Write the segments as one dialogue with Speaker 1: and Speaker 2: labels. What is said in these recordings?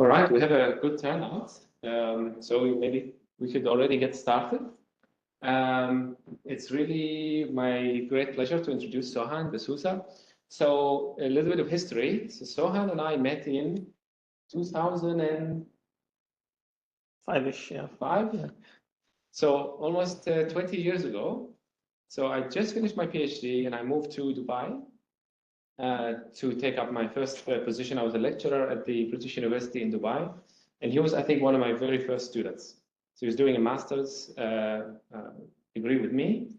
Speaker 1: All right, we have a good turnout. So maybe we could already get started. It's really my great pleasure to introduce Sohan Dsouza. So a little bit of history. So Sohan and I met in 2005-ish, yeah. So almost 20 years ago. So I just finished my PhD and I moved to Dubai to take up my first position. I was a lecturer at the British University in Dubai. And he was, I think, one of my very first students. So he was doing a master's degree with me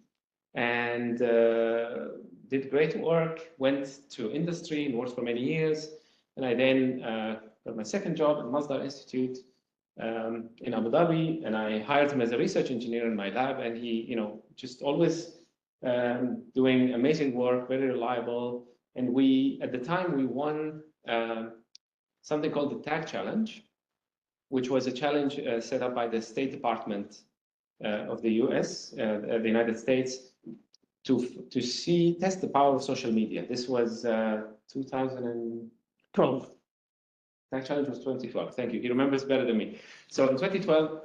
Speaker 1: and did great work, went to industry and worked for many years. And I then got my second job at Masdar Institute in Abu Dhabi. And I hired him as a research engineer in my lab. And he, just always doing amazing work, very reliable. And we, at the time, we won something called the TAG Challenge, which was a challenge set up by the State Department of the US, the United States, to test the power of social media. This was 2012. That challenge was 2012. Thank you. He remembers better than me. So in 2012,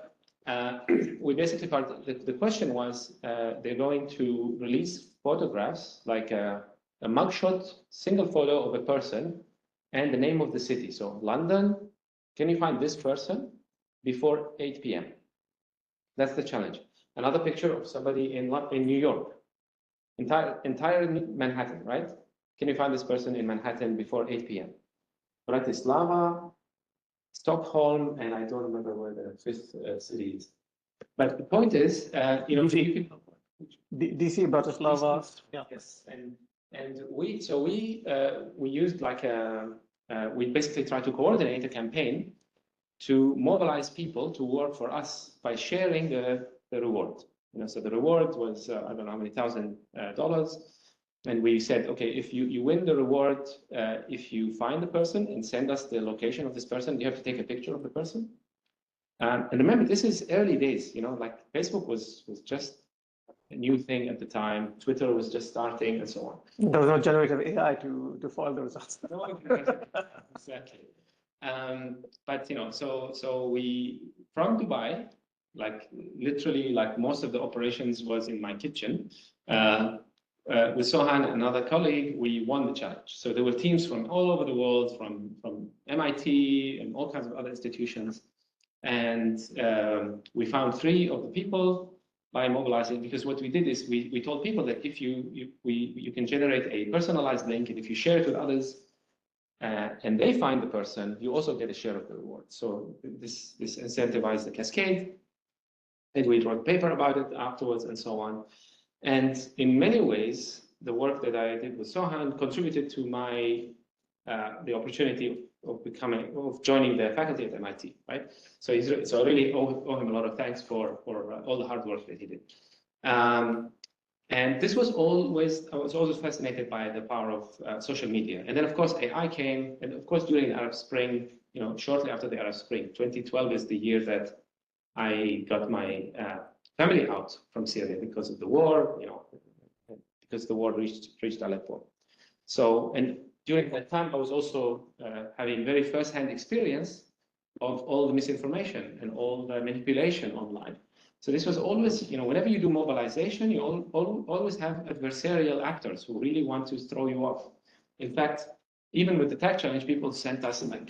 Speaker 1: we basically the question was they're going to release photographs like a mugshot, single photo of a person and the name of the city. So London. Can you find this person before 8 p.m.? That's the challenge. Another picture of somebody in New York, entire Manhattan, right? Can you find this person in Manhattan before 8 p.m.? Bratislava, Stockholm, and I don't remember where the fifth city is. But the point is,
Speaker 2: DC, Bratislava,
Speaker 1: yeah. Yes, and we used like we basically tried to coordinate a campaign to mobilize people to work for us by sharing the reward. So the reward was I don't know how many $1,000, and we said, okay, if you win the reward, if you find the person and send us the location of this person, you have to take a picture of the person. And remember, this is early days. Like Facebook was just a new thing at the time. Twitter was just starting, and so on.
Speaker 2: There was no generative AI to follow the results.
Speaker 1: Exactly. But so we from Dubai, like literally, like most of the operations was in my kitchen. With Sohan, another colleague, we won the challenge. So there were teams from all over the world, from MIT and all kinds of other institutions, and we found 3 of the people by mobilizing, because what we did is we told people that if you can generate a personalized link, and if you share it with others and they find the person, you also get a share of the reward. So this incentivized the cascade, and we wrote a paper about it afterwards and so on. And in many ways, the work that I did with Sohan contributed to my the opportunity of joining the faculty at MIT, right? So I really owe him a lot of thanks for all the hard work that he did. And this was always, I was always fascinated by the power of social media. And then of course AI came, and of course during the Arab Spring, shortly after the Arab Spring, 2012 is the year that I got my family out from Syria because of the war, because the war reached Aleppo. So, and during that time, I was also having very first-hand experience of all the misinformation and all the manipulation online. So this was always, whenever you do mobilization, you always have adversarial actors who really want to throw you off. In fact, even with the tech challenge, people sent us like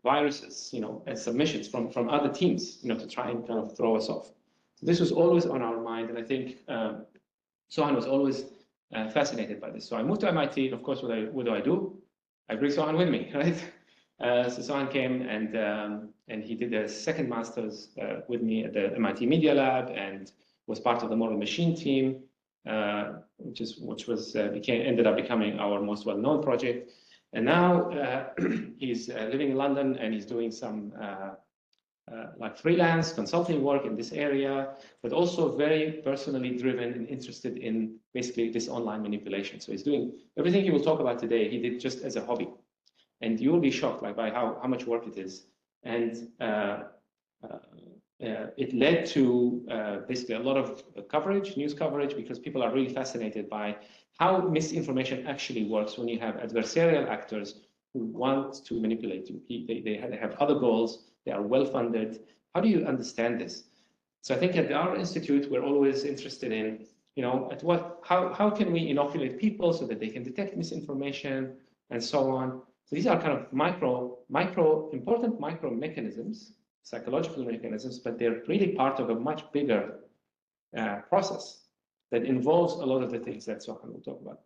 Speaker 1: viruses, as submissions from other teams, to try and kind of throw us off. So this was always on our mind, and I think Sohan was always fascinated by this. So I moved to MIT, and of course, what do I do? I bring Sohan with me, right? So Sohan came and he did a second master's with me at the MIT Media Lab and was part of the Moral Machine team, which ended up becoming our most well-known project. And now he's living in London and he's doing some like freelance consulting work in this area, but also very personally driven and interested in basically this online manipulation. So he's doing everything he will talk about today, he did just as a hobby. And you will be shocked by how much work it is. And it led to basically a lot of news coverage, because people are really fascinated by how misinformation actually works when you have adversarial actors who want to manipulate you. They have other goals. They are well funded. How do you understand this? So I think at our institute, we're always interested in, how can we inoculate people so that they can detect misinformation and so on. So these are kind of important micro mechanisms, psychological mechanisms, but they're really part of a much bigger process that involves a lot of the things that Sohan will talk about.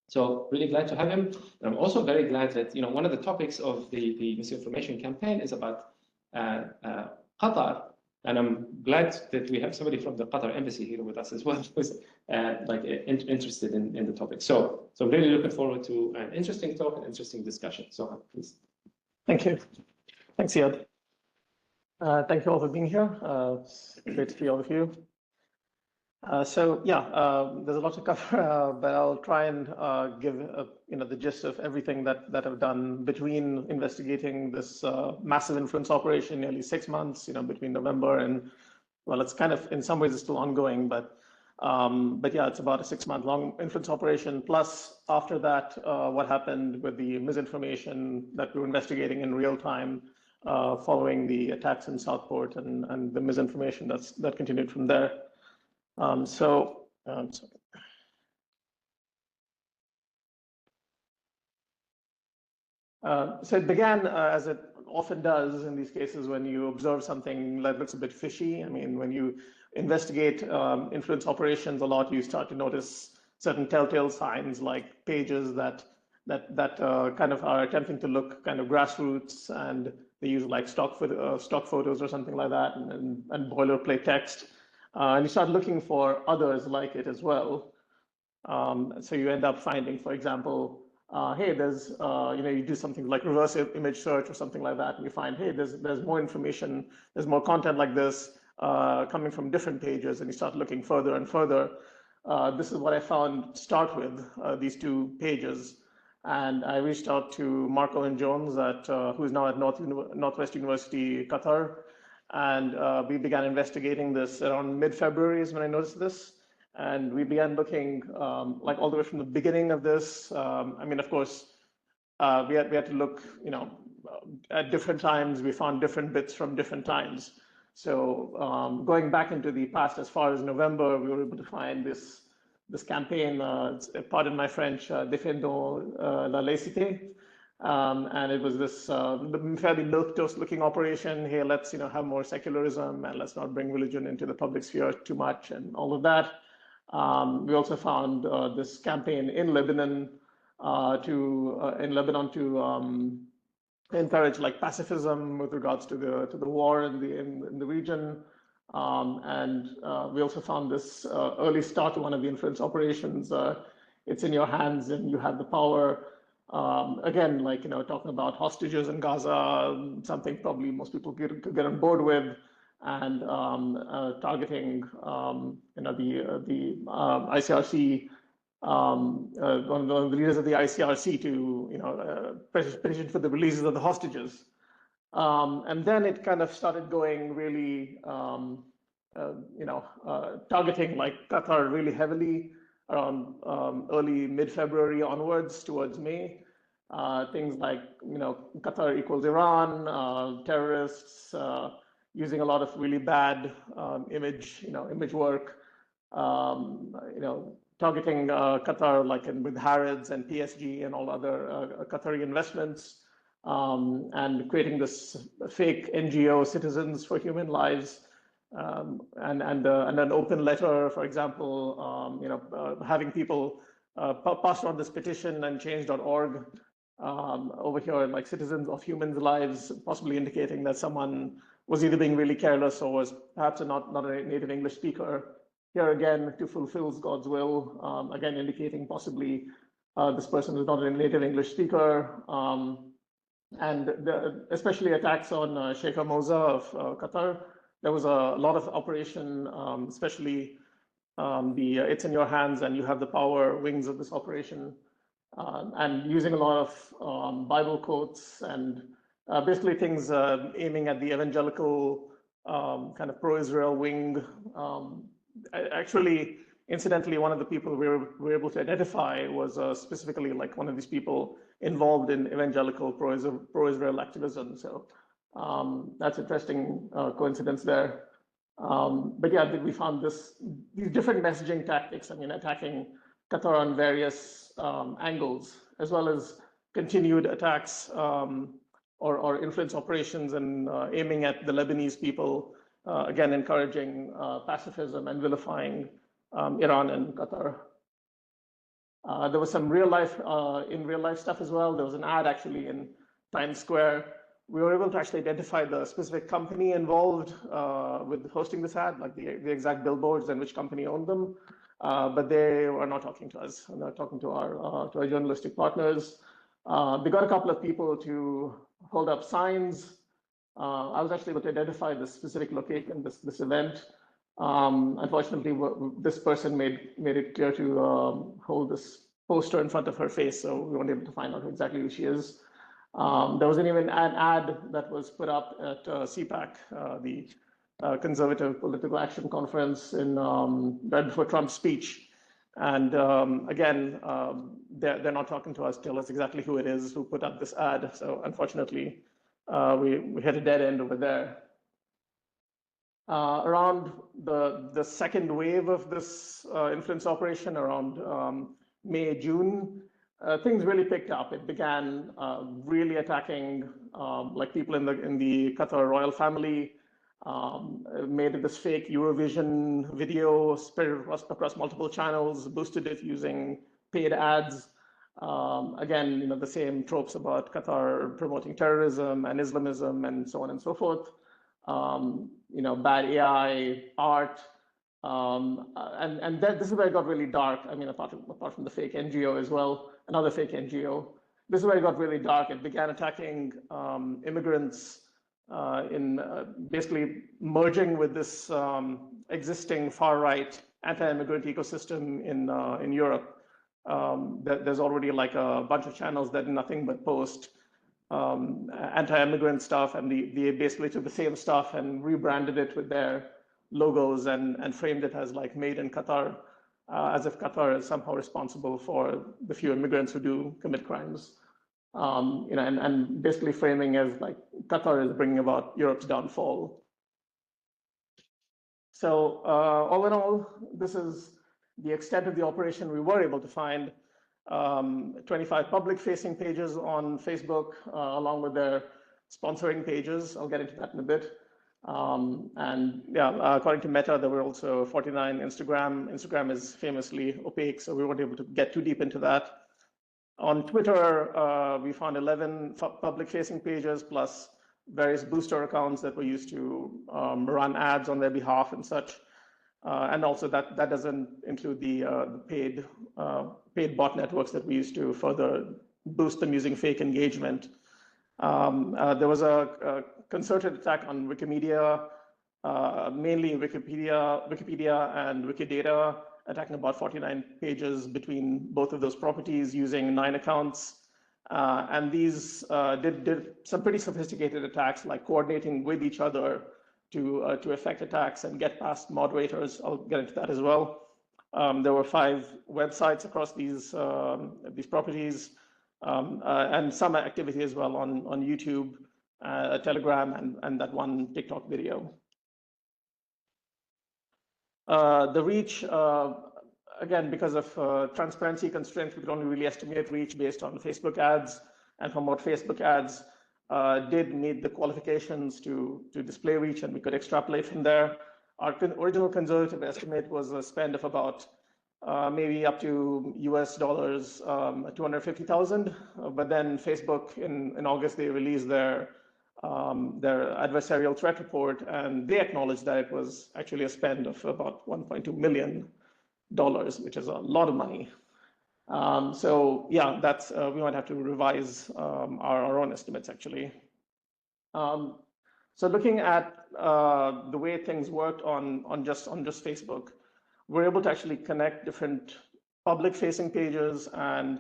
Speaker 1: So really glad to have him. And I'm also very glad that one of the topics of the misinformation campaign is about Qatar, and I'm glad that we have somebody from the Qatar embassy here with us as well, who's interested in the topic. So I'm really looking forward to an interesting talk and interesting discussion. So please.
Speaker 2: Thank you. Thanks, Ziad. Thank you all for being here. It's great to see all of you. There's a lot to cover, but I'll try and give the gist of everything that I've done between investigating this massive influence operation, nearly 6 months, between November and, well, it's kind of, in some ways it's still ongoing, but yeah, it's about a 6-month long influence operation. Plus, after that, what happened with the misinformation that we were investigating in real time following the attacks in Southport and the misinformation that continued from there. So it began, as it often does in these cases, when you observe something that looks a bit fishy. I mean, when you investigate influence operations a lot, you start to notice certain telltale signs, like pages that kind of are attempting to look kind of grassroots, and they use like stock photos or something like that, and boilerplate text. And you start looking for others like it as well. So you end up finding, for example, hey, there's, you do something like reverse image search or something like that, and you find, hey, there's more information, there's more content like this coming from different pages, and you start looking further and further. This is what I found to start with, these 2 pages. And I reached out to Mark Owen Jones, who's now at Northwest University, Qatar. And we began investigating this around mid-February is when I noticed this. And we began looking like all the way from the beginning of this. I mean, of course, we had to look, at different times. We found different bits from different times. So going back into the past, as far as November, we were able to find this campaign, pardon my French, Défendons la laïcité. And it was this fairly milquetoast looking operation. Hey, let's have more secularism, and let's not bring religion into the public sphere too much, and all of that. We also found this campaign in Lebanon to encourage like pacifism with regards to the war in the region. And we also found this early start to one of the influence operations. It's in your hands and you have the power. Again, like, talking about hostages in Gaza, something probably most people could get on board with, and targeting, the ICRC, one of the leaders of the ICRC to, petition for the releases of the hostages. And then it kind of started going really, targeting like Qatar really heavily around early mid-February onwards towards May. Things like, Qatar equals Iran, terrorists, using a lot of really bad image work, targeting Qatar like with Harrods and PSG and all other Qatari investments, and creating this fake NGO, Citizens for Human Lives, and an open letter, for example, having people pass on this petition and change.org over here, like Citizens of Human Lives, possibly indicating that someone was either being really careless or was perhaps not a native English speaker. Here again, to fulfill God's will, again indicating possibly this person is not a native English speaker. And especially attacks on Sheikh Moza of Qatar. There was a lot of operation, especially the it's in your hands and you have the power wings of this operation, and using a lot of Bible quotes and basically things aiming at the evangelical kind of pro-Israel wing. Actually, incidentally, one of the people we were able to identify was specifically like one of these people involved in evangelical pro-Israel activism. So that's interesting coincidence there. But yeah, we found these different messaging tactics, I mean, attacking Qatar on various angles, as well as continued attacks or influence operations and aiming at the Lebanese people, again, encouraging pacifism and vilifying Iran and Qatar. There was some real life stuff as well. There was an ad actually in Times Square. We were able to actually identify the specific company involved with hosting this ad, like the exact billboards and which company owned them. But they were not talking to us. They were talking to our journalistic partners. They got a couple of people to hold up signs. I was actually able to identify the specific location, this event. Unfortunately, this person made it clear to hold this poster in front of her face, so we weren't able to find out exactly who she is. There wasn't even an ad that was put up at CPAC, the Conservative Political Action Conference right before Trump's speech. And again, they're not talking to us, tell us exactly who it is who put up this ad. So unfortunately, we hit a dead end over there. Around the second wave of this influence operation, around May, June, things really picked up. It began really attacking like people in the Qatar royal family, made this fake Eurovision video, spread across multiple channels, boosted it using paid ads. Again, the same tropes about Qatar promoting terrorism and Islamism and so on and so forth. Bad AI, art, and this is where it got really dark. I mean, apart from the fake NGO as well, another fake NGO. This is where it got really dark. It began attacking immigrants in basically merging with this existing far-right anti-immigrant ecosystem in Europe. There's already like a bunch of channels that do nothing but post anti-immigrant stuff, and they basically took the same stuff and rebranded it with their logos and framed it as like made in Qatar, as if Qatar is somehow responsible for the few immigrants who do commit crimes. And basically framing as like Qatar is bringing about Europe's downfall. So all in all, this is the extent of the operation. We were able to find 25 public-facing pages on Facebook, along with their sponsoring pages. I'll get into that in a bit. And yeah, according to Meta, there were also 49 Instagram. Instagram is famously opaque, so we weren't able to get too deep into that. On Twitter, we found 11 public-facing pages, plus various booster accounts that were used to run ads on their behalf and such. And also that doesn't include the paid bot networks that we used to further boost them using fake engagement. There was a concerted attack on Wikimedia, mainly Wikipedia and Wikidata, attacking about 49 pages between both of those properties using 9 accounts. And these did some pretty sophisticated attacks, like coordinating with each other to effect attacks and get past moderators. I'll get into that as well. There were 5 websites across these properties, and some activity as well on YouTube, Telegram, and that one TikTok video. The reach, again, because of transparency constraints, we could only really estimate reach based on Facebook ads, and from what Facebook ads did meet the qualifications to display reach, and we could extrapolate from there. Our original conservative estimate was a spend of about maybe up to US dollars 250,000, but then Facebook in August they released their adversarial threat report, and they acknowledged that it was actually a spend of about $1.2 million, which is a lot of money. So yeah, that's we might have to revise our own estimates actually. So looking at the way things worked on just Facebook, we're able to actually connect different public-facing pages and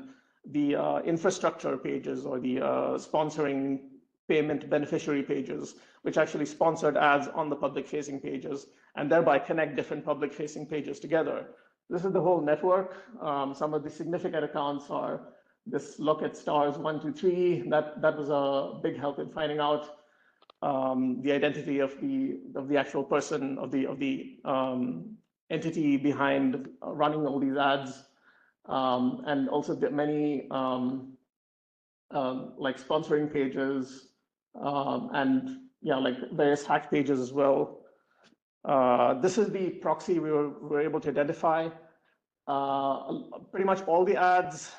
Speaker 2: the infrastructure pages, or the sponsoring payment beneficiary pages, which actually sponsored ads on the public-facing pages, and thereby connect different public-facing pages together. This is the whole network. Some of the significant accounts are this look at stars 1, 2, 3. That was a big help in finding out the identity of the actual person, of the entity behind running all these ads, and also the many like sponsoring pages, and yeah, like various hack pages as well. This is the proxy we were able to identify. Pretty much all the ads,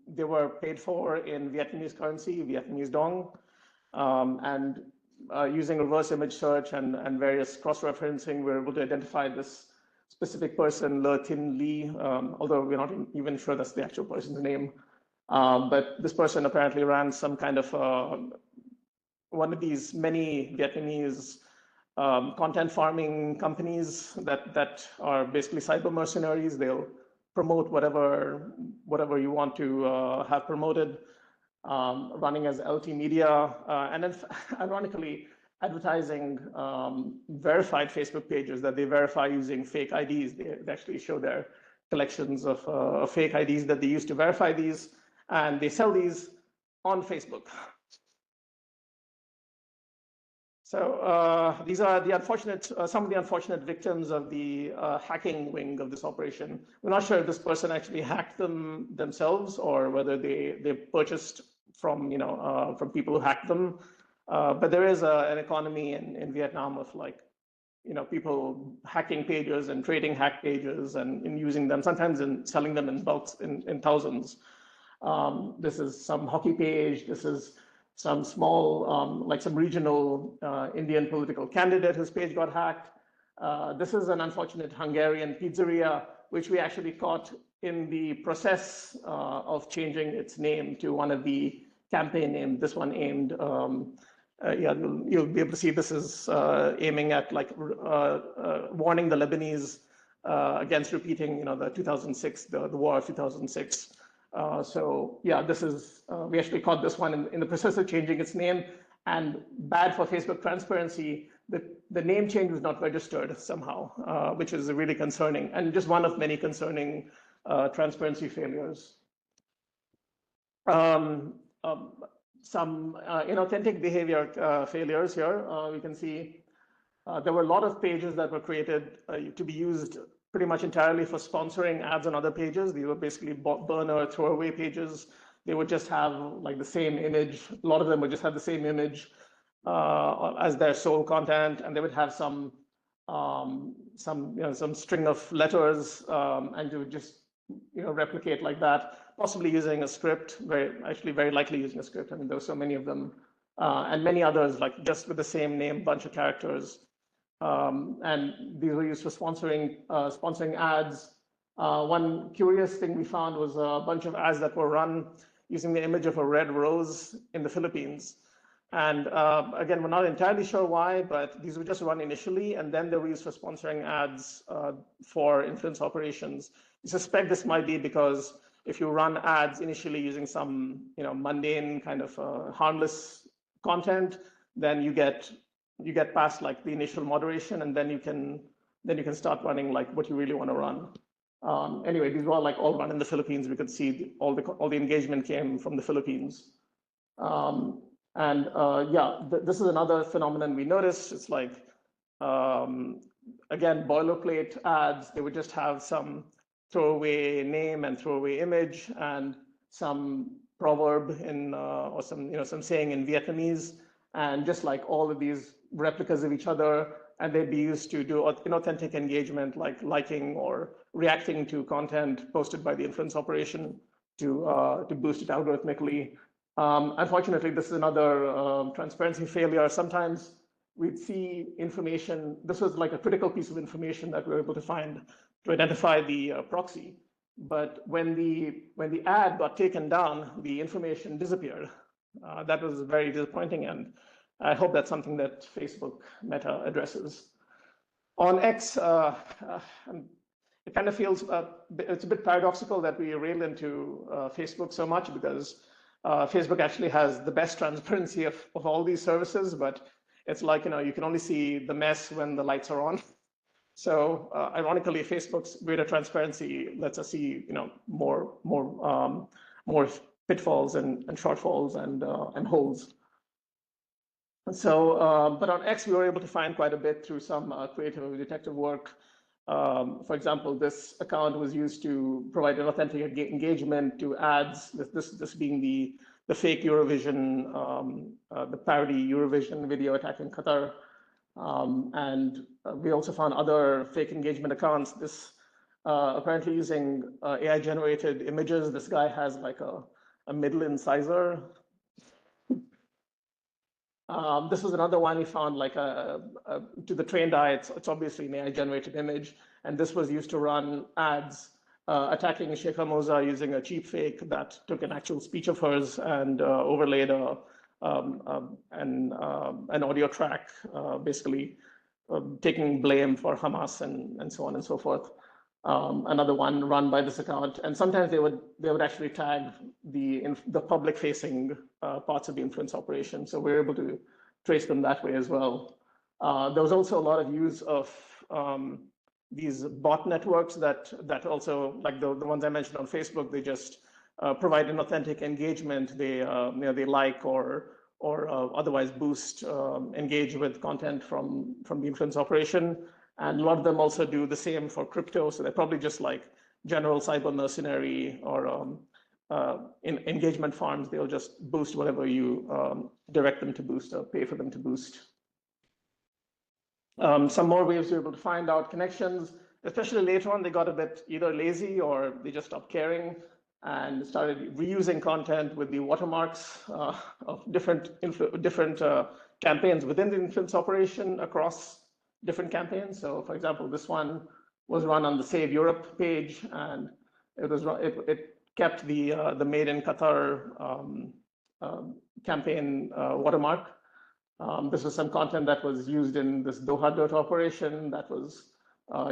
Speaker 2: they were paid for in Vietnamese currency, Vietnamese dong, and using reverse image search and various cross-referencing, we were able to identify this specific person, Le Tin Ly, although we're not even sure that's the actual person's name. But this person apparently ran some kind of one of these many Vietnamese content farming companies that are basically cyber mercenaries. They'll promote whatever you want to have promoted, running as LT media, and then ironically advertising verified Facebook pages that they verify using fake IDs. They actually show their collections of fake IDs that they use to verify these, and they sell these on Facebook. So these are the unfortunate, some of the unfortunate victims of the hacking wing of this operation. We're not sure if this person actually hacked them themselves or whether they purchased from from people who hacked them. But there is an economy in Vietnam of like people hacking pages and trading hack pages and using them, sometimes in selling them in bulks in thousands. This is some hockey page. This is some small, like some regional Indian political candidate whose page got hacked. This is an unfortunate Hungarian pizzeria, which we actually caught in the process of changing its name to one of the campaign names. This one aimed, yeah, you'll be able to see this is aiming at like warning the Lebanese against repeating, the 2006, the war of 2006. So yeah, this is, we actually caught this one in the process of changing its name, and bad for Facebook transparency, the name change was not registered somehow, which is really concerning, and just one of many concerning transparency failures. Some inauthentic behavior failures here. We can see there were a lot of pages that were created to be used pretty much entirely for sponsoring ads on other pages. These were basically burner throwaway pages. They would just have like the same image. A lot of them would just have the same image as their sole content, and they would have some string of letters, and they would just replicate like that, possibly using a script. Very likely using a script. I mean, there were so many of them, and many others like just with the same name, bunch of characters. And these were used for sponsoring ads. One curious thing we found was a bunch of ads that were run using the image of a red rose in the Philippines. And again, we're not entirely sure why, but these were just run initially, and then they were used for sponsoring ads for influence operations. We suspect this might be because if you run ads initially using some mundane kind of harmless content, then you get past like the initial moderation, and then you can start running like what you really want to run. Anyway, these were like all run in the Philippines. We could see all the engagement came from the Philippines. Yeah, this is another phenomenon we noticed. It's like again, boilerplate ads. They would just have some throwaway name and throwaway image and some proverb in or some saying in Vietnamese, and just like all of these replicas of each other, and they'd be used to do inauthentic engagement, like liking or reacting to content posted by the influence operation to boost it algorithmically. Unfortunately, this is another transparency failure. Sometimes we'd see information. This was like a critical piece of information that we were able to find to identify the proxy. But when the ad got taken down, the information disappeared. That was very disappointing, and I hope that's something that Facebook Meta addresses. On X, it kind of feels it's a bit paradoxical that we rail into Facebook so much, because Facebook actually has the best transparency of all these services, but it's like you can only see the mess when the lights are on. So ironically, Facebook's greater transparency lets us see more more pitfalls and shortfalls and holes. And so, but on X, we were able to find quite a bit through some creative detective work. For example, this account was used to provide an authentic engagement to ads. This being the fake Eurovision, the parody Eurovision video attacking Qatar. And we also found other fake engagement accounts. This apparently using AI-generated images. This guy has like a middle incisor. This was another one we found, like to the trained eye, it's obviously an AI-generated image, and this was used to run ads attacking Sheikh Moza using a cheap fake that took an actual speech of hers and overlaid an audio track, basically taking blame for Hamas and so on and so forth. Another one run by this account, and sometimes they would actually tag the public-facing parts of the influence operation. So we're able to trace them that way as well. There was also a lot of use of these bot networks that also, like the ones I mentioned on Facebook, they just provide an authentic engagement. They they like or otherwise boost, engage with content from the influence operation. And a lot of them also do the same for crypto. So they're probably just like general cyber mercenary or in engagement farms. They'll just boost whatever you direct them to boost or pay for them to boost. Some more ways we were able to find out connections, especially later on, they got a bit either lazy or they just stopped caring and started reusing content with the watermarks of different campaigns within the influence operation across different campaigns. So, for example, this one was run on the Save Europe page, and it kept the Made in Qatar campaign watermark. This was some content that was used in this Doha Dirt operation that was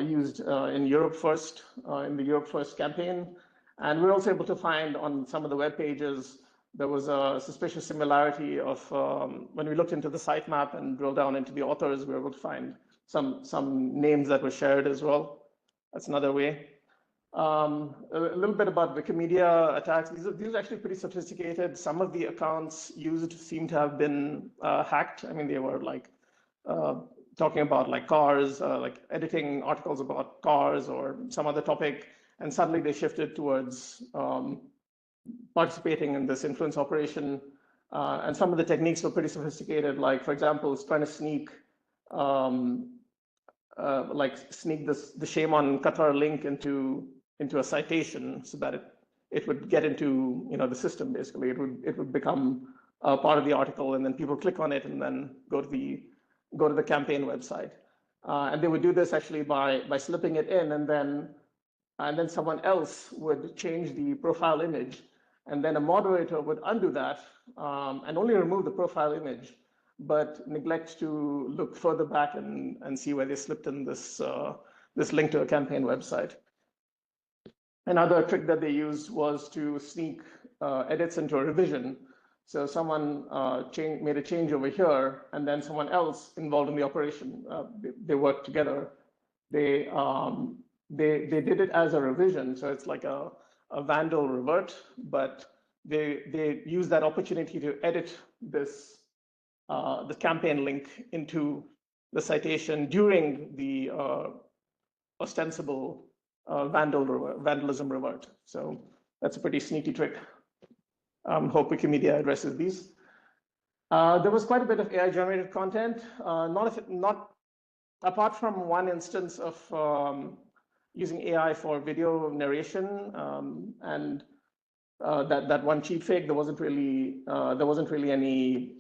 Speaker 2: used in Europe First, in the Europe First campaign. And we were also able to find on some of the web pages, there was a suspicious similarity of, when we looked into the sitemap and drilled down into the authors, we were able to find some names that were shared as well. That's another way. A little bit about Wikimedia attacks. These are actually pretty sophisticated. Some of the accounts used seem to have been hacked. I mean, they were like talking about like cars, like editing articles about cars or some other topic, and suddenly they shifted towards participating in this influence operation. And some of the techniques were pretty sophisticated. Like, for example, it's trying to sneak the shame on Qatar link into a citation so that it would get into the system. Basically, it would become part of the article, and then people click on it and then go to the campaign website. And they would do this actually by slipping it in, and then someone else would change the profile image, and then a moderator would undo that and only remove the profile image, but neglect to look further back and see where they slipped in this link to a campaign website. Another trick that they used was to sneak edits into a revision. So someone made a change over here, and then someone else involved in the operation, they worked together. They did it as a revision, so it's like a vandal revert, but they use that opportunity to edit this the campaign link into the citation during the ostensible vandalism revert. So that's a pretty sneaky trick. Hope Wikimedia addresses these. There was quite a bit of AI-generated content, not apart from one instance of using AI for video narration, and that one cheap fake. There wasn't really any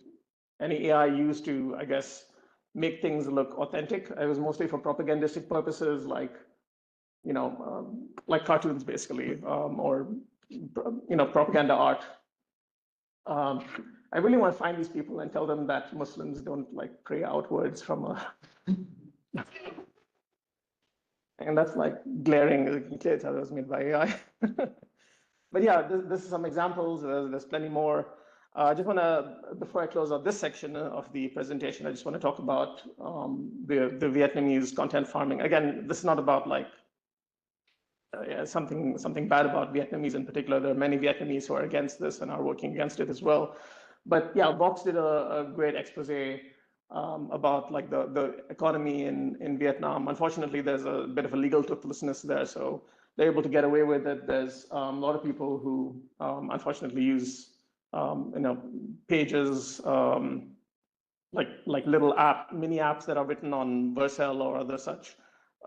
Speaker 2: AI used to, I guess, make things look authentic. It was mostly for propagandistic purposes, like like cartoons, basically, or propaganda art. I really want to find these people and tell them that Muslims don't like pray outwards from a. And that's like glaring. You can tell it was made by AI. But yeah, this is some examples. There's plenty more. I just want to, before I close out this section of the presentation, I just want to talk about the Vietnamese content farming. Again, this is not about like something bad about Vietnamese in particular. There are many Vietnamese who are against this and are working against it as well. But yeah, Vox did a great expose about like the economy in Vietnam. Unfortunately, there's a bit of a legal toothlessness there, so they're able to get away with it. There's a lot of people who unfortunately use pages like little mini apps that are written on Vercel or other such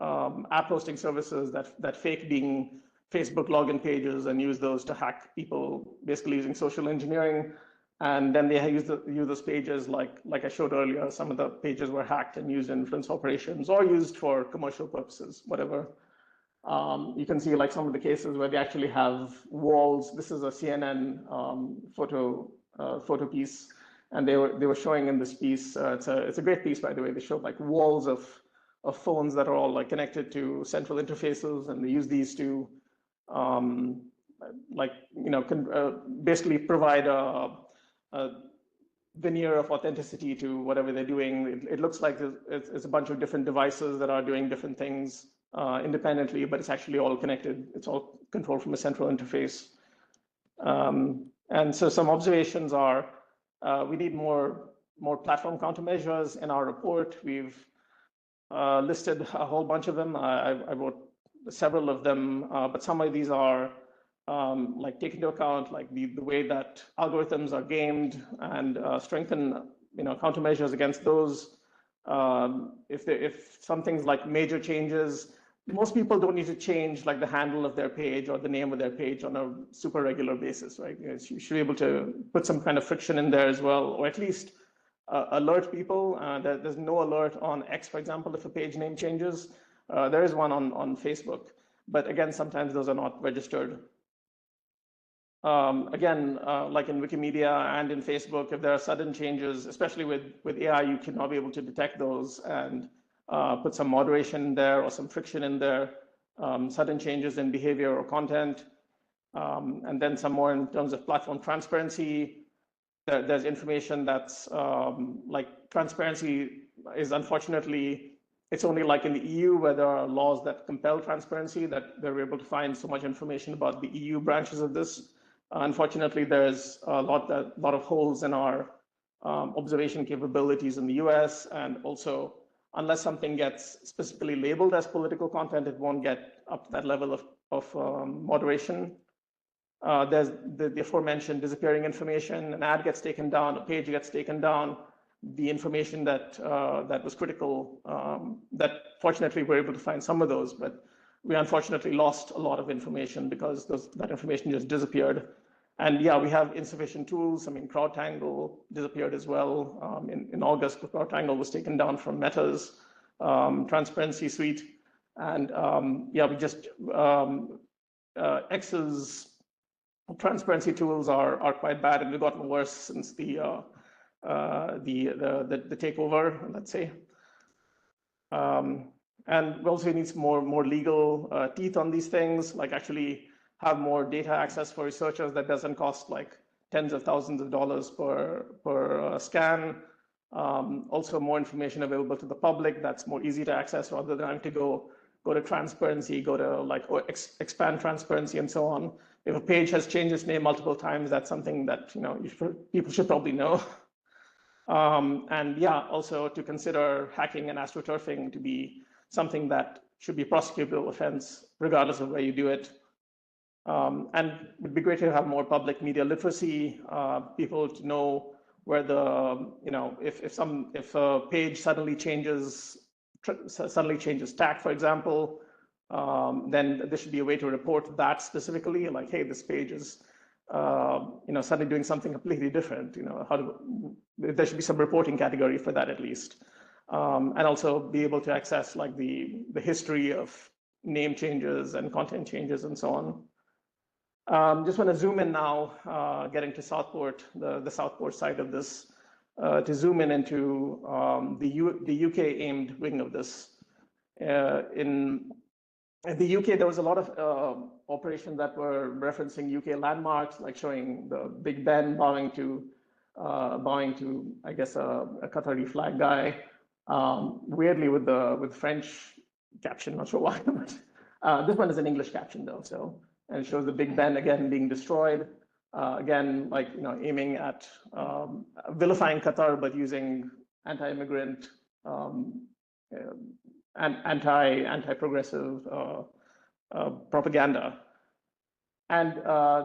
Speaker 2: app hosting services that fake being Facebook login pages and use those to hack people, basically using social engineering. And then they use those pages like I showed earlier. Some of the pages were hacked and used in influence operations or used for commercial purposes, whatever. You can see like some of the cases where they actually have walls. This is a CNN photo piece, and they were showing in this piece. It's a great piece, by the way. They showed like walls of phones that are all like connected to central interfaces, and they use these to basically provide a veneer of authenticity to whatever they're doing. It looks like it's a bunch of different devices that are doing different things independently, but it's actually all connected. It's all controlled from a central interface. And so some observations are we need more platform countermeasures. In our report, we've listed a whole bunch of them. I wrote several of them, but some of these are like take into account like the way that algorithms are gamed and strengthen countermeasures against those. If some things like major changes, most people don't need to change like the handle of their page or the name of their page on a super regular basis, right? You should be able to put some kind of friction in there as well, or at least alert people. There's no alert on X, for example, if a page name changes. There is one on Facebook, but again, sometimes those are not registered. Again, like in Wikimedia and in Facebook, if there are sudden changes, especially with AI, you should not be able to detect those and put some moderation in there or some friction in there, sudden changes in behavior or content, and then some more in terms of platform transparency. There's information that's like transparency is unfortunately, it's only like in the EU where there are laws that compel transparency that they're able to find so much information about the EU branches of this. Unfortunately, there's a lot of holes in our observation capabilities in the US, and also unless something gets specifically labeled as political content, it won't get up to that level of moderation. There's the aforementioned disappearing information. An ad gets taken down, a page gets taken down. The information that was critical, that fortunately we're able to find some of those, but we unfortunately lost a lot of information because that information just disappeared. And yeah, we have insufficient tools. I mean, CrowdTangle disappeared as well. In August, the CrowdTangle was taken down from Meta's transparency suite. And yeah, we just, X's transparency tools are quite bad, and they've gotten worse since the takeover, let's say. And we also need more legal teeth on these things, like actually have more data access for researchers that doesn't cost like tens of thousands of dollars per scan. Also more information available to the public that's more easy to access rather than having to go to transparency, go to like expand transparency and so on. If a page has changed its name multiple times, that's something that people should probably know. And yeah, also to consider hacking and astroturfing to be something that should be a prosecutable offense, regardless of where you do it. And it would be great to have more public media literacy, people to know where if a page suddenly changes tack, for example, then there should be a way to report that specifically, like, hey, this page is suddenly doing something completely different. There should be some reporting category for that at least, and also be able to access like the history of name changes and content changes and so on. Just want to zoom in now, getting to Southport, the Southport side of this, to zoom in into the UK aimed wing of this. In the UK, there was a lot of operations that were referencing UK landmarks, like showing the Big Ben bowing to, I guess, a Qatari flag guy. Weirdly, with French caption, not sure why, but This one is an English caption though, so, and it shows the Big Ben again being destroyed. Again, like, aiming at vilifying Qatar, but using anti-immigrant and anti-progressive propaganda. And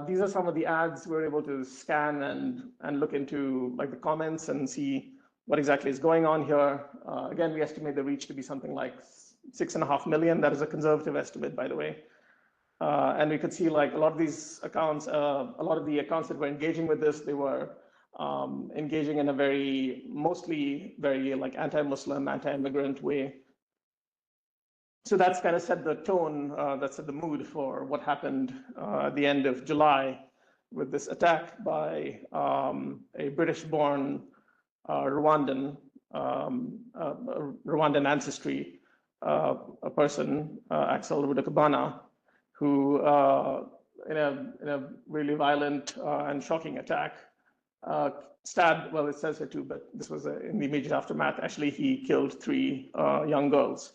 Speaker 2: these are some of the ads we're able to scan and look into, like, the comments and see what exactly is going on here. Again, we estimate the reach to be something like 6.5 million. That is a conservative estimate, by the way. And we could see, like, a lot of these accounts, a lot of the accounts that were engaging with this, they were engaging in a mostly very like anti-Muslim, anti-immigrant way. So that's kind of set the tone, that set the mood for what happened at the end of July with this attack by a British-born Rwandan ancestry, a person, Axel Rudakabana, who in a really violent and shocking attack stabbed, well, it says here too, but this was in the immediate aftermath. Actually, he killed 3 young girls.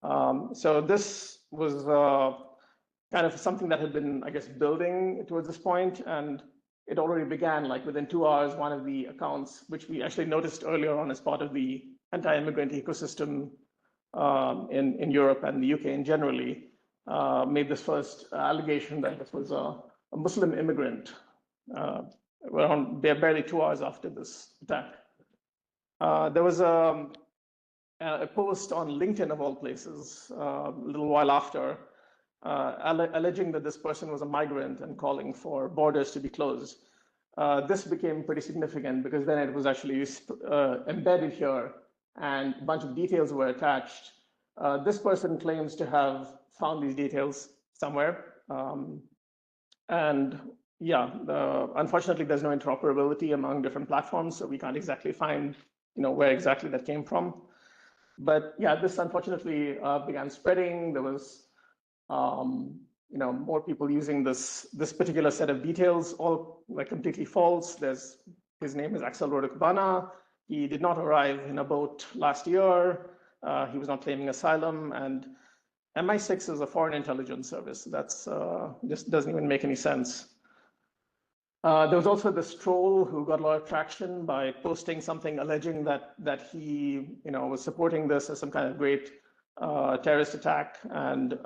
Speaker 2: So this was kind of something that had been, I guess, building towards this point, and it already began, like, within 2 hours. One of the accounts, which we actually noticed earlier on as part of the anti-immigrant ecosystem in Europe and the UK in generally, made this first allegation that this was a Muslim immigrant around barely 2 hours after this attack. There was a post on LinkedIn, of all places, a little while after, alleging that this person was a migrant and calling for borders to be closed. This became pretty significant because then it was actually embedded here and a bunch of details were attached. This person claims to have found these details somewhere. And yeah, unfortunately, there's no interoperability among different platforms, so we can't exactly find, where exactly that came from. But yeah, this unfortunately began spreading. There was, more people using this particular set of details, all like completely false. His name is Axel Rodekbana. He did not arrive in a boat last year. He was not claiming asylum, and MI6 is a foreign intelligence service. That's just doesn't even make any sense. There was also this troll who got a lot of traction by posting something alleging that he, was supporting this as some kind of great terrorist attack, and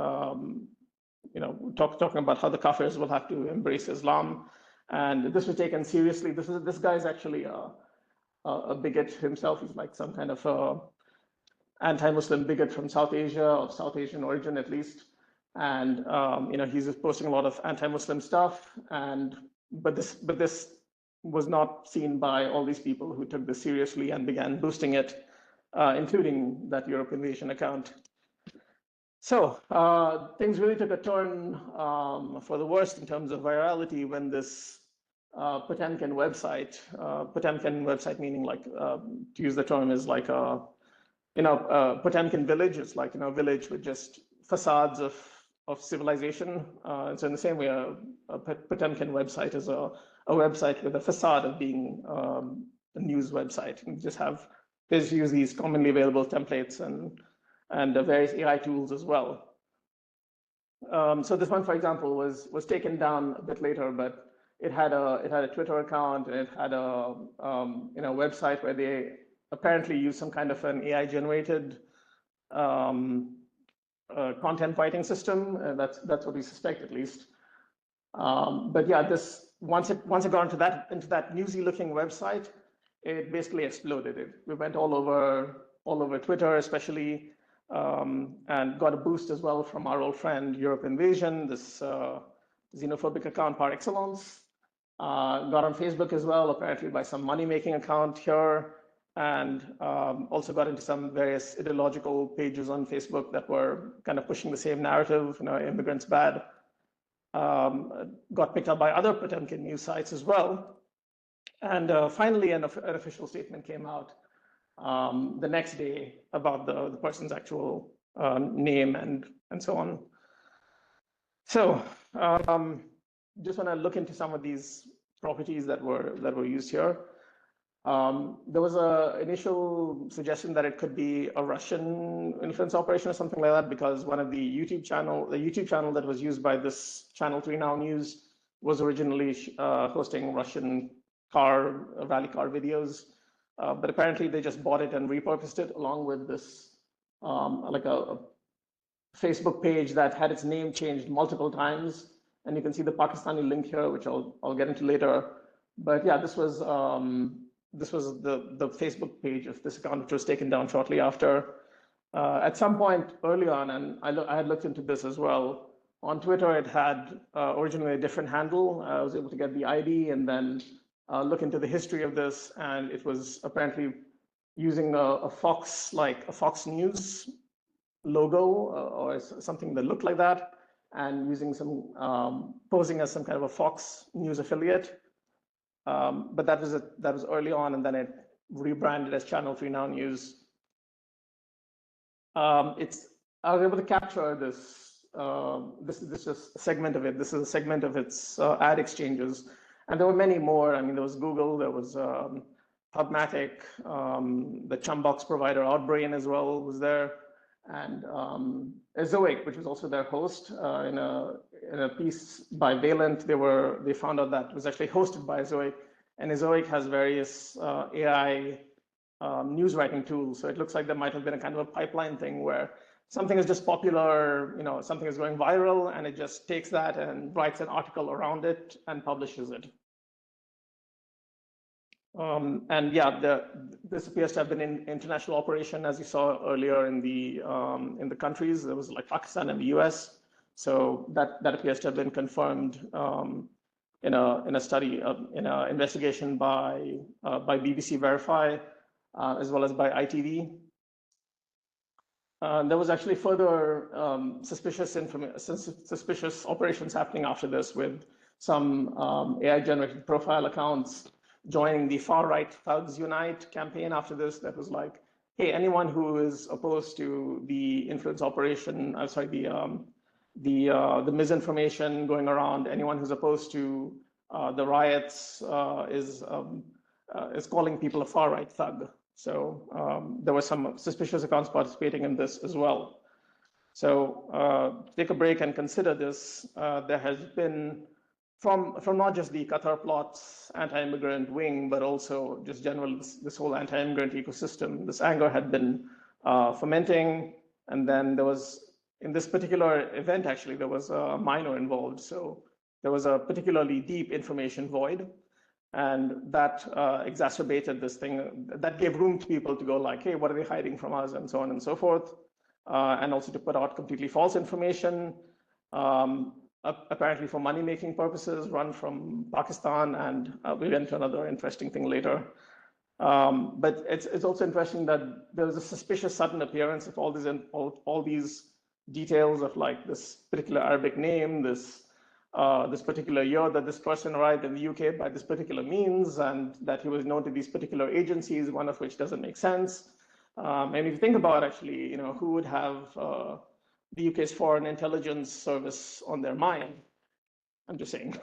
Speaker 2: talking about how the Kafirs will have to embrace Islam, and this was taken seriously. This guy's actually a bigot himself. He's like some kind of anti-Muslim bigot from South Asia, of South Asian origin at least, and he's just posting a lot of anti-Muslim stuff, but this was not seen by all these people who took this seriously and began boosting it, including that Europe Invasion account. So things really took a turn for the worst in terms of virality when this Potemkin website meaning, like, to use the term, is like a Potemkin village. It's like, a village with just facades of civilization. And so in the same way, a Potemkin website is a website with a facade of being a news website. And they just use these commonly available templates and various AI tools as well. So this one, for example, was taken down a bit later, but it had a Twitter account, and it had a website where they apparently used some kind of an AI-generated content writing system. That's what we suspect, at least. But yeah, once it got into that newsy-looking website, it basically exploded. We went all over Twitter, especially, and got a boost as well from our old friend Europe Invasion, this xenophobic account par excellence. Got on Facebook as well, apparently by some money-making account here, and also got into some various ideological pages on Facebook that were kind of pushing the same narrative, immigrants bad. Got picked up by other Potemkin news sites as well. And finally, an official statement came out the next day about the person's actual name and so on. So just want to look into some of these properties that were used here. There was an initial suggestion that it could be a Russian influence operation or something like that, because one of the YouTube channel that was used by this Channel 3 Now News was originally hosting Russian rally car videos, but apparently they just bought it and repurposed it along with this like a Facebook page that had its name changed multiple times, and you can see the Pakistani link here, which I'll get into later. But yeah, this was the Facebook page of this account, which was taken down shortly after. At some point early on, and I had looked into this as well, on Twitter it had originally a different handle. I was able to get the ID and then look into the history of this, and it was apparently using a Fox News logo or something that looked like that, and using some posing as some kind of a Fox News affiliate. But that was early on, and then it rebranded as Channel 3 Now News. I was able to capture this. This is just a segment of it. This is a segment of its ad exchanges, and there were many more. I mean, there was Google, there was Hubmatic, the Chumbox provider Outbrain as well was there, and Ezoic, which was also their host. In a piece by Valent, they found out that it was actually hosted by Ezoic, and Ezoic has various AI news writing tools. So it looks like there might have been a kind of a pipeline thing where something is just popular, something is going viral, and it just takes that and writes an article around it and publishes it. And yeah, this appears to have been an international operation, as you saw earlier in the countries. There was like Pakistan and the US. So that appears to have been confirmed in a study, in an investigation by BBC Verify, as well as by ITV. There was actually further suspicious operations happening after this, with some AI-generated profile accounts joining the Far Right Thugs Unite campaign after this. That was like, hey, anyone who is opposed to the influence operation, the misinformation going around, anyone who's opposed to the riots is calling people a far right thug. So there were some suspicious accounts participating in this as well. So take a break and consider this. There has been, from not just the Qatar Plot's anti-immigrant wing, but also just general this whole anti-immigrant ecosystem, this anger had been fermenting. And then there was, in this particular event, actually, there was a minor involved. So there was a particularly deep information void. And that exacerbated this thing, that gave room to people to go like, hey, what are they hiding from us, and so on and so forth. And also to put out completely false information, apparently for money-making purposes, run from Pakistan, and we'll get into another interesting thing later. But it's also interesting that there was a suspicious sudden appearance of all these details of like this particular Arabic name, this particular year that this person arrived in the UK by this particular means, and that he was known to these particular agencies, one of which doesn't make sense. And if you think about actually, who would have the UK's Foreign Intelligence Service on their mind? I'm just saying.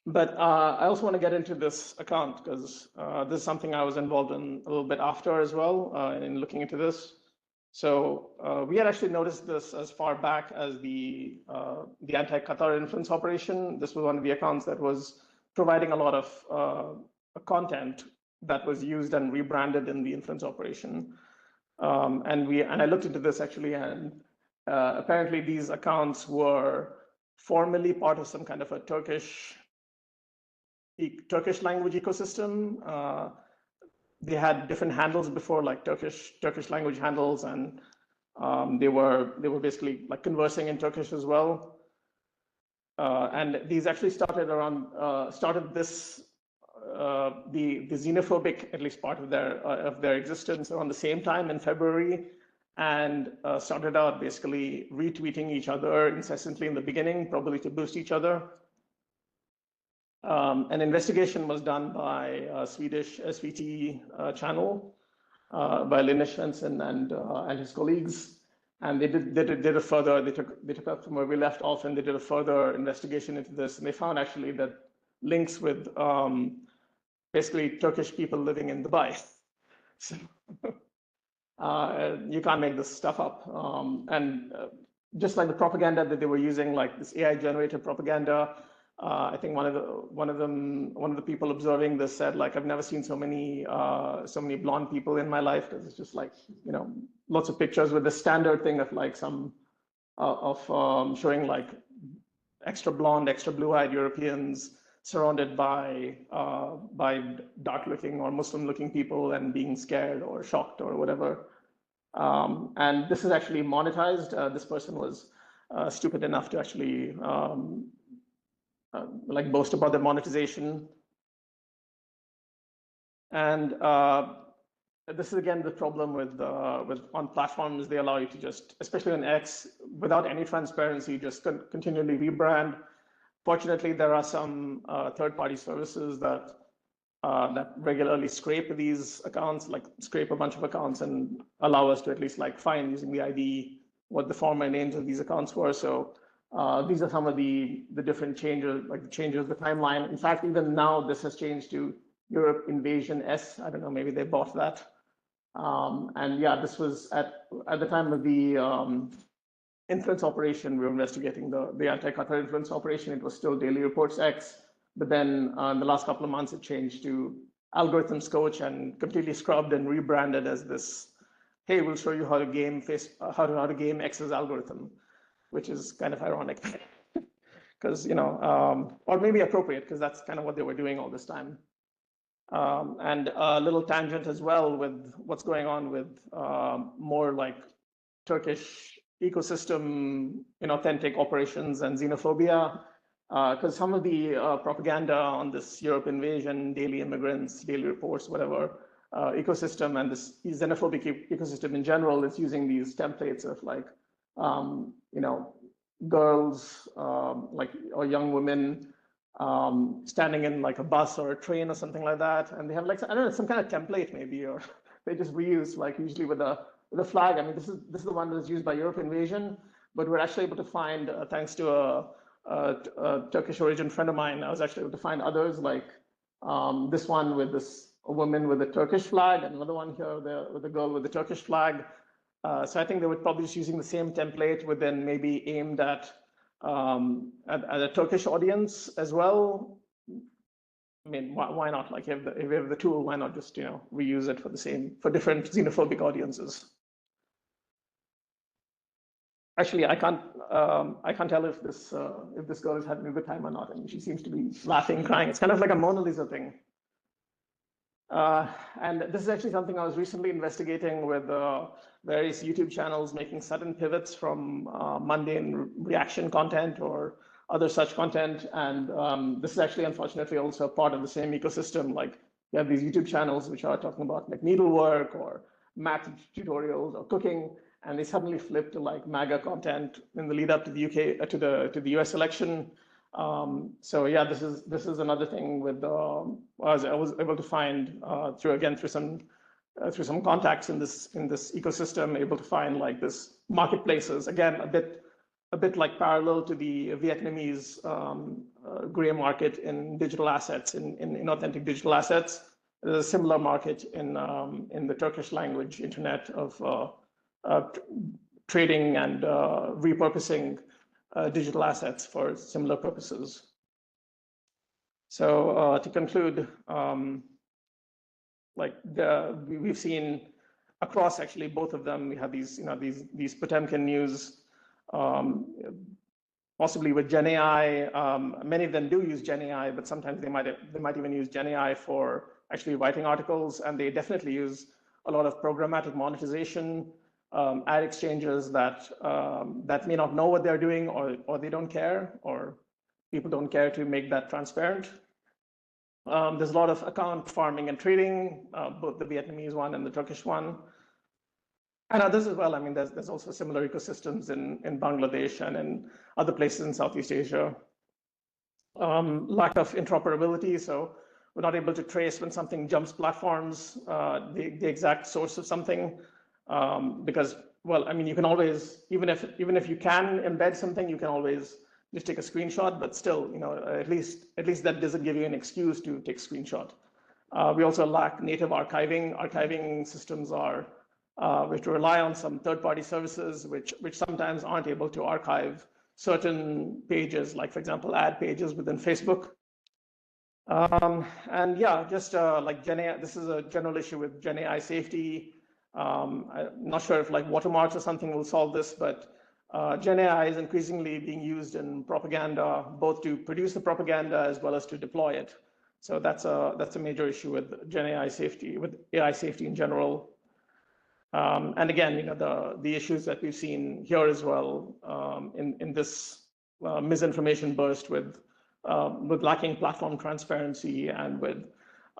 Speaker 2: But I also want to get into this account because this is something I was involved in a little bit after as well in looking into this. So we had actually noticed this as far back as the anti-Qatar influence operation. This was one of the accounts that was providing a lot of content that was used and rebranded in the influence operation. And I looked into this actually, and apparently these accounts were formerly part of some kind of a Turkish language ecosystem. They had different handles before, like Turkish language handles, and they were basically like conversing in Turkish as well. And these actually started this the xenophobic, at least part of their existence, around the same time in February, and started out basically retweeting each other incessantly in the beginning, probably to boost each other. An investigation was done by a Swedish SVT channel by Linus Svensson and his colleagues, and they took up from where we left off, and they did a further investigation into this, and they found actually that links with basically Turkish people living in Dubai. So you can't make this stuff up. And just like the propaganda that they were using, like this AI-generated propaganda, I think one of the people observing this said, like, I've never seen so many blonde people in my life, because it's just like, lots of pictures with the standard thing of like some showing like extra blonde, extra blue-eyed Europeans surrounded by dark-looking or Muslim-looking people and being scared or shocked or whatever. And this is actually monetized. This person was stupid enough to actually like boast about their monetization. And this is again the problem with on platforms. They allow you to just, especially on X, without any transparency, just continually rebrand. Fortunately, there are some third-party services that regularly scrape these accounts, like scrape a bunch of accounts and allow us to at least like find using the ID what the former names of these accounts were. So these are some of the different changes, like the changes of the timeline. In fact, even now this has changed to Europe Invasion S. I don't know, maybe they bought that. And yeah, this was at the time of the influence operation. We were investigating the anti-Qatar influence operation. It was still Daily Reports X, but then in the last couple of months, it changed to Algorithms Coach and completely scrubbed and rebranded as this, hey, we'll show you how to game how to game X's algorithm, which is kind of ironic, because or maybe appropriate, because that's kind of what they were doing all this time. And a little tangent as well with what's going on with more like Turkish ecosystem inauthentic operations and xenophobia, because some of the propaganda on this Europe invasion, daily immigrants, daily reports, whatever ecosystem, and this xenophobic ecosystem in general is using these templates of like girls or young women standing in like a bus or a train or something like that, and they have like, I don't know, some kind of template maybe, or they just reuse like usually with a flag. I mean, this is the one that is used by Europe invasion, but we're actually able to find, thanks to a Turkish origin friend of mine, I was actually able to find others like this one with a woman with a Turkish flag, and another one here with a girl with a Turkish flag. So I think they were probably just using the same template, but then maybe aimed at a Turkish audience as well. I mean, why not? Like, if we have the tool, why not just reuse it for different xenophobic audiences? Actually, I can't tell if this girl is having a good time or not. I mean, she seems to be laughing, crying. It's kind of like a Mona Lisa thing. And this is actually something I was recently investigating with various YouTube channels making sudden pivots from mundane reaction content or other such content. And this is actually, unfortunately, also part of the same ecosystem. Like, you have these YouTube channels which are talking about like needlework or math tutorials or cooking, and they suddenly flip to like MAGA content in the lead up to the UK to the US election. So yeah, this is another thing with I was able to find through some contacts in this ecosystem, able to find like this marketplaces, again a bit like parallel to the Vietnamese gray market in digital assets, in inauthentic digital assets. There's a similar market in the Turkish language internet of trading and repurposing digital assets for similar purposes. So to conclude, we've seen across actually both of them, we have these Potemkin news, possibly with Gen AI. Many of them do use Gen AI, but sometimes they might even use Gen AI for actually writing articles, and they definitely use a lot of programmatic monetization, ad exchanges that may not know what they're doing, or they don't care, or people don't care to make that transparent. There's a lot of account farming and trading, both the Vietnamese one and the Turkish one, and others as well. I mean, there's also similar ecosystems in Bangladesh and in other places in Southeast Asia. Lack of interoperability, so we're not able to trace when something jumps platforms, the exact source of something. Because, well, I mean, you can always, even if you can embed something, you can always just take a screenshot, but still, at least that doesn't give you an excuse to take a screenshot. We also lack native archiving. Archiving systems are, we have to rely on some third-party services which sometimes aren't able to archive certain pages, like, for example, ad pages within Facebook. And yeah, just like Gen AI, this is a general issue with Gen AI safety. I'm not sure if like watermarks or something will solve this, but Gen AI is increasingly being used in propaganda, both to produce the propaganda as well as to deploy it. So that's a major issue with Gen AI safety, with AI safety in general. And again, you know, the issues that we've seen here as well in this misinformation burst with lacking platform transparency and with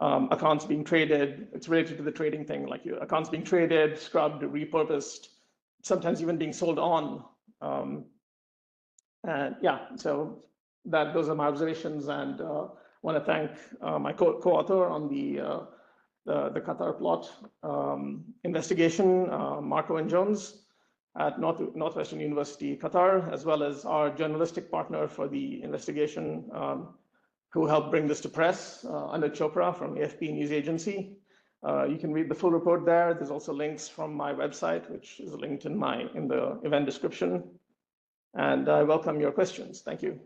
Speaker 2: accounts being traded. It's related to the trading thing, like accounts being traded, scrubbed, repurposed, sometimes even being sold on. And yeah, so those are my observations, and want to thank my co-author on the Qatar Plot investigation, Marco and Jones at Northwestern University, Qatar, as well as our journalistic partner for the investigation, who helped bring this to press, under Chopra from AFP News Agency. You can read the full report there. There's also links from my website, which is linked in the event description. And I welcome your questions. Thank you.